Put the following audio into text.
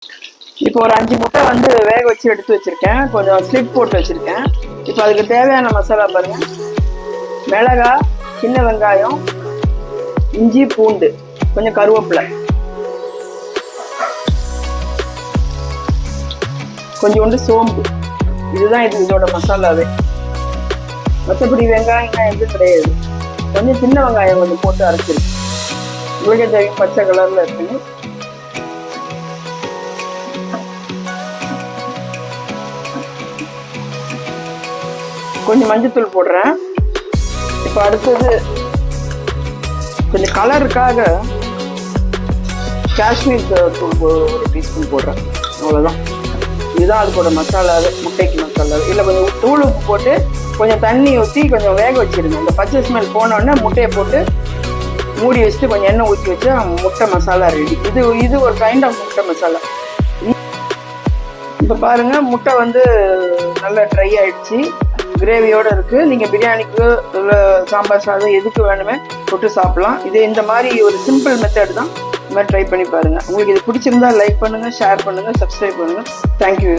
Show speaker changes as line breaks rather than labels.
இப்போ ஒரு 5 முட்டை வந்து வேக வச்சு எடுத்து வச்சிருக்கேன். கொஞ்சம் ஸ்லிப் போட்டு வச்சிருக்கேன். இப்போ அதுக்கு தேவையான மசாலா பாருங்க. மிளகாய், சின்ன வெங்காயம், இஞ்சி, பூண்டு, கொஞ்சம் கருவேப்பிலை, கொஞ்சோண்டு சோம்பு. இதுதான் இதோட மசாலாவே. மற்றபடி வெங்காயம் எதுவும் கிடையாது. கொஞ்சம் சின்ன வெங்காயம் கொஞ்சம் போட்டு அரைச்சிருக்கு. உங்களுக்கே தெரியும் பச்சை கலர்ல இருக்குன்னு. கொஞ்சம் மஞ்சத்தூள் போடுறேன். இப்போ அடுத்தது கொஞ்சம் கலருக்காக காஷ்மீர் தூள் ஒரு டீஸ்பூன் போடுறேன். அவ்வளோதான். இதுதான் அதுக்கோட மசாலாவே, முட்டைக்கு மசாலாவே. இல்லை கொஞ்சம் தூள் உப்பு போட்டு கொஞ்சம் தண்ணி ஊற்றி கொஞ்சம் வேக வச்சிருங்க. இந்த பச்சை ஸ்மெல் போனோடனே முட்டையை போட்டு மூடி வச்சுட்டு கொஞ்சம் எண்ணெய் ஊற்றி வச்சா முட்டை மசாலா ரெடி. இது ஒரு கைண்ட் ஆஃப் முட்டை மசாலா. இப்போ பாருங்க, முட்டை வந்து நல்லா ட்ரை ஆயிடுச்சு, கிரேவியோட இருக்கு. நீங்க பிரியாணிக்கு இல்லை சாம்பார் சாதம் எதுக்கு வேணுமே போட்டு சாப்பிடலாம். இது இந்த மாதிரி ஒரு சிம்பிள் மெத்தட் தான். இந்த மாதிரி ட்ரை பண்ணி பாருங்க. உங்களுக்கு இது பிடிச்சிருந்தா லைக் பண்ணுங்க, ஷேர் பண்ணுங்க, சப்ஸ்கிரைப் பண்ணுங்க. தேங்க்யூ.